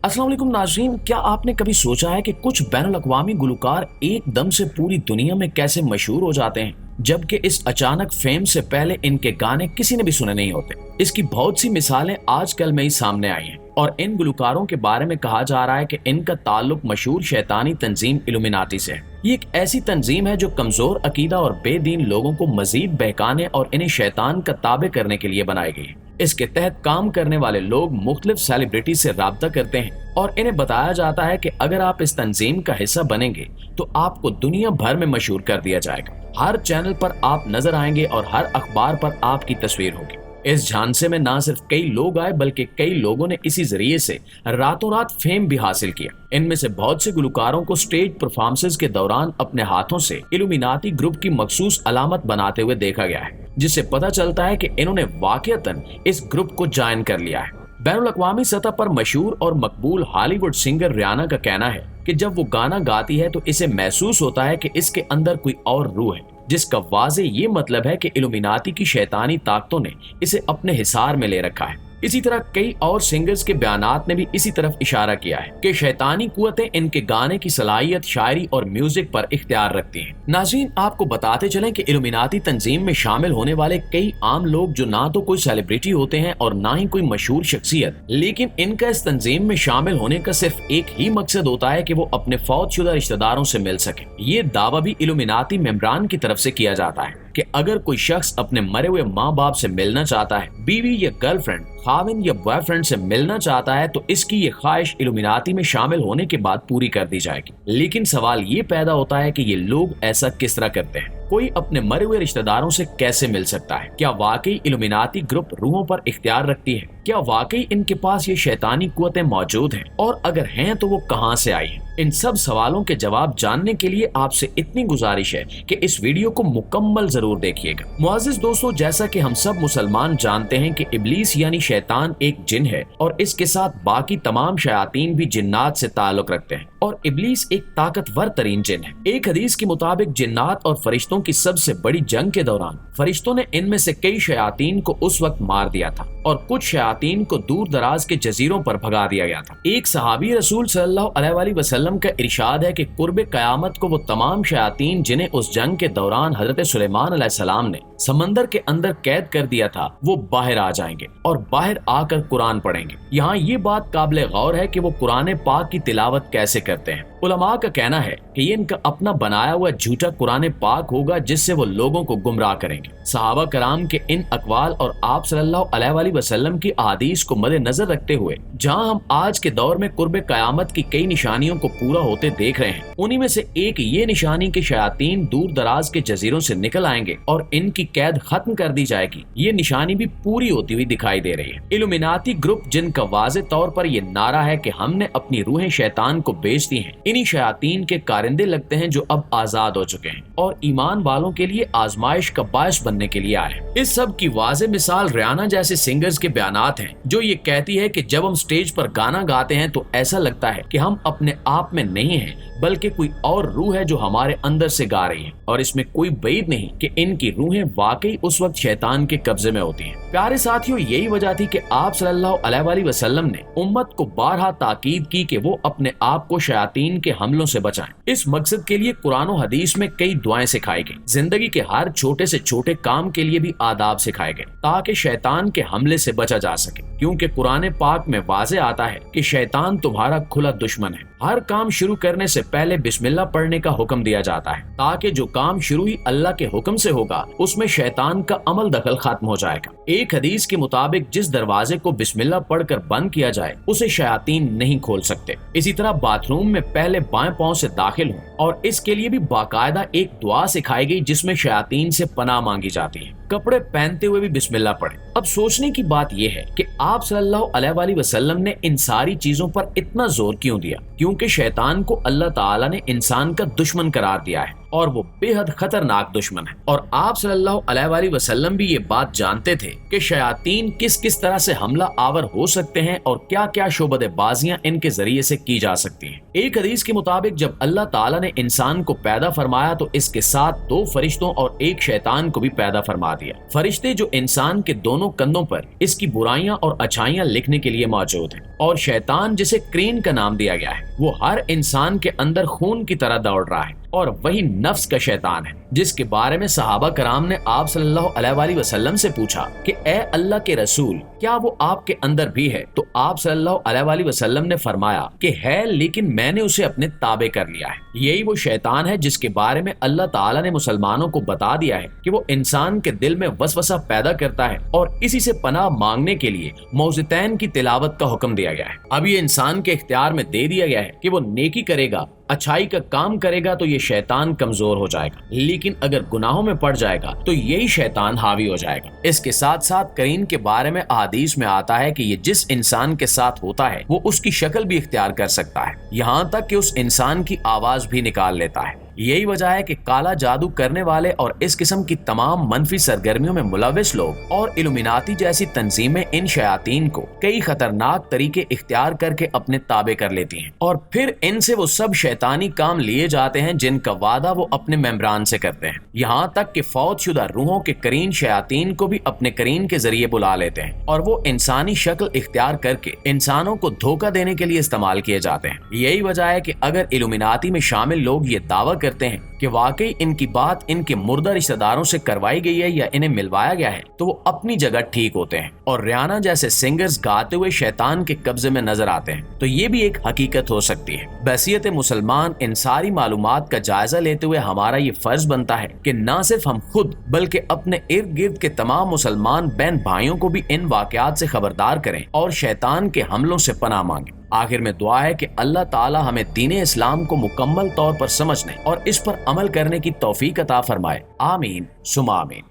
अस्सलाम वालेकुम नाज़रीन, क्या आपने कभी सोचा है कि कुछ बैनुल-अक़वामी गुलकार एकदम से पूरी दुनिया में कैसे मशहूर हो जाते हैं, जबकि इस अचानक फेम से पहले इनके गाने किसी ने भी सुने नहीं होते। इसकी बहुत सी मिसालें आजकल में ही सामने आई हैं और इन गुलकारों के बारे में कहा जा रहा है कि इनका ताल्लुक मशहूर शैतानी तंजीम इल्यूमिनाटी से है। ये एक ऐसी तंजीम है जो कमजोर अकीदा और बेदीन लोगों को मजीद बहकाने और इन्हें शैतान का ताबे करने के लिए बनाई गई है। इसके तहत काम करने वाले लोग मुख्तलिफ सेलिब्रिटी से राब्ता करते हैं और इन्हें बताया जाता है कि अगर आप इस तंजीम का हिस्सा बनेंगे तो आपको दुनिया भर में मशहूर कर दिया जाएगा। हर चैनल पर आप नजर आएंगे और हर अखबार पर आपकी तस्वीर होगी। इस झांसे में ना सिर्फ कई लोग आए बल्कि कई लोगों ने इसी जरिए से रातों रात फेम भी हासिल किया। इनमें से बहुत से गुलकारों को स्टेज परफॉर्मेंसेस के दौरान अपने हाथों से इल्यूमिनाटी ग्रुप की मखसूस अलामत बनाते हुए देखा गया है, जिससे पता चलता है कि इन्होंने वाकईतन इस ग्रुप को ज्वाइन कर लिया है। बैनुल-अक़वामी सतह पर मशहूर और मकबूल हॉलीवुड सिंगर रियाना का कहना है कि जब वो गाना गाती है तो इसे महसूस होता है कि इसके अंदर कोई और रूह है, जिसका वाज़े ये मतलब है कि इल्यूमिनाटी की शैतानी ताकतों ने इसे अपने हिसार में ले रखा है। इसी तरह कई और सिंगर्स के बयानात ने भी इसी तरफ इशारा किया है कि शैतानी कुव्वतें इनके गाने की सलाहियत शायरी और म्यूजिक पर इख्तियार रखती हैं। नाज़रीन, आपको बताते चलें कि इल्यूमिनाटी तंजीम में शामिल होने वाले कई आम लोग जो ना तो कोई सेलिब्रिटी होते हैं और ना ही कोई मशहूर शख्सियत, लेकिन इनका इस तंजीम में शामिल होने का सिर्फ एक ही मकसद होता है कि वो अपने फौतशुदा रिश्तेदारों से मिल सके। ये दावा भी इल्यूमिनाटी मेंबरान की तरफ से किया जाता है कि अगर कोई शख्स अपने मरे हुए माँ बाप से मिलना चाहता है, बीवी या गर्लफ्रेंड, खाविन या बॉयफ्रेंड से मिलना चाहता है, तो इसकी ये ख्वाहिश इल्यूमिनाटी में शामिल होने के बाद पूरी कर दी जाएगी। लेकिन सवाल ये पैदा होता है कि ये लोग ऐसा किस तरह करते हैं? कोई अपने मरे हुए रिश्तेदारों से कैसे मिल सकता है? क्या वाकई इल्यूमिनाटी ग्रुप रूहों पर इख्तियार रखती है? क्या वाकई इनके पास ये शैतानी कुव्वतें मौजूद हैं? और अगर हैं तो वो कहां से आई हैं? इन सब सवालों के जवाब जानने के लिए आपसे इतनी गुजारिश है कि इस वीडियो को मुकम्मल जरूर देखिएगा। मुअज़्ज़िज़ दोस्तों, जैसा कि हम सब मुसलमान जानते हैं कि इब्लीस यानी शैतान एक जिन है और इसके साथ बाकी तमाम शयातीन भी जिन्नात से ताल्लुक रखते हैं और इब्लीस एक ताकतवर तरीन जिन है। एक हदीस के मुताबिक जिन्नात और फरिश्तों की सबसे बड़ी जंग के दौरान फरिश्तों ने इनमें से कई शयातीन को उस वक्त मार दिया था और कुछ शयातीन को दूर दराज के जजीरों पर भगा दिया गया था। एक सहाबी रसूल सल्लल्लाहु अलैहि वसल्लम का इरशाद है कि कुर्बे क़यामत को वो तमाम शयातीन जिन्हें उस जंग के दौरान हजरत सुलेमान अलैहिस्सलाम ने समंदर के अंदर कैद कर दिया था, वो बाहर आ जाएंगे और बाहर आकर कुरान पढ़ेंगे। यहाँ ये बात काबिल गौर है कि वो कुरान पाक की तिलावत कैसे करते हैं। उलमा का कहना है कि ये इनका अपना बनाया हुआ झूठा कुरान पाक होगा जिससे वो लोगों को गुमराह करेंगे। सहाबा कराम के इन अकवाल और आप सल्लल्लाहु अलैहि वसल्लम की अहादीस को मद्देनजर रखते हुए जहाँ हम आज के दौर में कुर्बे क़यामत की कई निशानियों को पूरा होते देख रहे हैं, उन्हीं में से एक ये निशानी के शयातीन दूर दराज के जजीरों से निकल आएंगे और इनकी कैद खत्म कर दी जाएगी। ये निशानी भी पूरी होती हुई दिखाई दे रही है। इल्यूमिनाटी ग्रुप जिनका वाज़े तौर पर ये नारा है कि हमने अपनी रूहें शैतान को बेच दी हैं, इन्हीं शयातीन के कारिंदे लगते हैं जो अब आजाद हो चुके हैं और ईमान वालों के लिए आजमाइश का बायस बनने के लिए आए। इस सब की वाज़े मिसाल रियाना जैसे सिंगर्स के बयानात हैं जो ये कहती है कि जब हम स्टेज पर गाना गाते हैं तो ऐसा लगता है कि हम अपने आप में नहीं हैं बल्कि कोई और रूह है जो हमारे अंदर से गा रही है और इसमें कोई बैद नहीं कि इनकी रूहें वाकई उस वक्त शैतान के कब्जे में होती हैं। प्यारे साथियों, यही वजह थी कि आप सल्लल्लाहु अलैहि वसल्लम ने उम्मत को बारहा ताकीद की कि वो अपने आप को शयातीन के हमलों से बचाएं। इस मकसद के लिए कुरान और हदीस में कई दुआएं सिखाई गई। जिंदगी के हर छोटे से छोटे काम के लिए भी आदाब सिखाए गए ताकि शैतान के हमले से बचा जा सके, क्योंकि कुरान पाक में वाज़े आता है कि शैतान तुम्हारा खुला दुश्मन है। हर काम शुरू करने से पहले बिस्मिल्लाह पढ़ने का हुक्म दिया जाता है ताकि जो काम शुरू ही अल्लाह के हुक्म से होगा उसमें शैतान का अमल दखल खत्म हो जाएगा। एक हदीस के मुताबिक जिस दरवाजे को बिस्मिल्लाह पढ़कर बंद किया जाए उसे शयातीन नहीं खोल सकते। इसी तरह बाथरूम में पहले बाएं पांव से दाखिल हो और इसके लिए भी बाकायदा एक दुआ सिखाई गई जिसमें शयातीन से पनाह मांगी जाती है। कपड़े पहनते हुए भी बिस्मिल्लाह पढ़ें। अब सोचने की बात यह है कि आप सल्लल्लाहु अलैहि वसल्लम ने इन सारी चीजों पर इतना जोर क्यों दिया? क्योंकि शैतान को अल्लाह ताला ने इंसान का दुश्मन करार दिया है और वो बेहद खतरनाक दुश्मन है और आप सल्लल्लाहु अलैहि वसल्लम भी ये बात जानते थे कि शयातीन किस किस तरह से हमला आवर हो सकते हैं और क्या क्या शोबदेबाजियां इनके जरिए से की जा सकती हैं। एक हदीस के मुताबिक जब अल्लाह ताला ने इंसान को पैदा फरमाया तो इसके साथ 2 फरिश्तों और 1 शैतान को भी पैदा फरमा دیا۔ فرشتے جو انسان کے دونوں کندھوں پر اس کی برائیاں اور اچھائیاں لکھنے کے لیے موجود ہیں، اور شیطان جسے کرین کا نام دیا گیا ہے، وہ ہر انسان کے اندر خون کی طرح دوڑ رہا ہے، اور وہی نفس کا شیطان ہے جس کے بارے میں صحابہ کرام نے آپ صلی اللہ علیہ وآلہ وسلم سے پوچھا کہ اے اللہ کے رسول، کیا وہ آپ کے اندر بھی ہے؟ تو آپ صلی اللہ علیہ وآلہ وسلم نے فرمایا کہ ہے، لیکن میں نے اسے اپنے تابع کر لیا ہے۔ یہی وہ شیطان ہے جس کے بارے میں اللہ تعالیٰ نے مسلمانوں کو بتا دیا ہے کہ وہ انسان کے دل میں وسوسہ پیدا کرتا ہے، اور اسی سے پناہ مانگنے کے لیے موعظتین کی تلاوت کا حکم دیا گیا ہے۔ اب یہ انسان کے اختیار میں دے دیا گیا ہے کہ وہ نیکی کرے گا، اچھائی کا کام کرے گا تو یہ شیطان کمزور ہو جائے گا، لیکن اگر گناہوں میں پڑ جائے گا تو یہی شیطان حاوی ہو جائے گا۔ اس کے ساتھ ساتھ کرین کے بارے میں احادیث میں آتا ہے کہ یہ جس انسان کے ساتھ ہوتا ہے وہ اس کی شکل بھی اختیار کر سکتا ہے، یہاں تک کہ اس انسان کی آواز بھی نکال لیتا ہے۔ یہی وجہ ہے کہ کالا جادو کرنے والے اور اس قسم کی تمام منفی سرگرمیوں میں ملوث لوگ اور الومناتی جیسی تنظیمیں ان شیاطین کو کئی خطرناک طریقے اختیار کر کے اپنے تابع کر لیتی ہیں، اور پھر ان سے وہ سب شیطانی کام لیے جاتے ہیں جن کا وعدہ وہ اپنے ممبران سے کرتے ہیں، یہاں تک کہ فوت شدہ روحوں کے کرین شیاطین کو بھی اپنے کرین کے ذریعے بلا لیتے ہیں، اور وہ انسانی شکل اختیار کر کے انسانوں کو دھوکہ دینے کے لیے استعمال کیے جاتے ہیں۔ یہی وجہ ہے کہ اگر الومناتی میں شامل لوگ یہ دعویٰ کرتے ہیں کہ واقعی ان کی بات ان کے مردہ رشتہ داروں سے کروائی گئی ہے یا انہیں ملوایا گیا ہے، تو وہ اپنی جگہ ٹھیک ہوتے ہیں، اور ریانا جیسے سنگرز گاتے ہوئے شیطان کے قبضے میں نظر آتے ہیں، تو یہ بھی ایک حقیقت ہو سکتی ہے۔ بحیثیت مسلمان ان ساری معلومات کا جائزہ لیتے ہوئے ہمارا یہ فرض بنتا ہے کہ نہ صرف ہم خود بلکہ اپنے ارد گرد کے تمام مسلمان بہن بھائیوں کو بھی ان واقعات سے خبردار کریں اور شیطان کے حملوں سے پناہ مانگیں۔ آخر میں دعا ہے کہ اللہ تعالی ہمیں دین اسلام کو مکمل طور پر سمجھنے اور اس پر عمل کرنے کی توفیق عطا فرمائے۔ آمین ثم آمین۔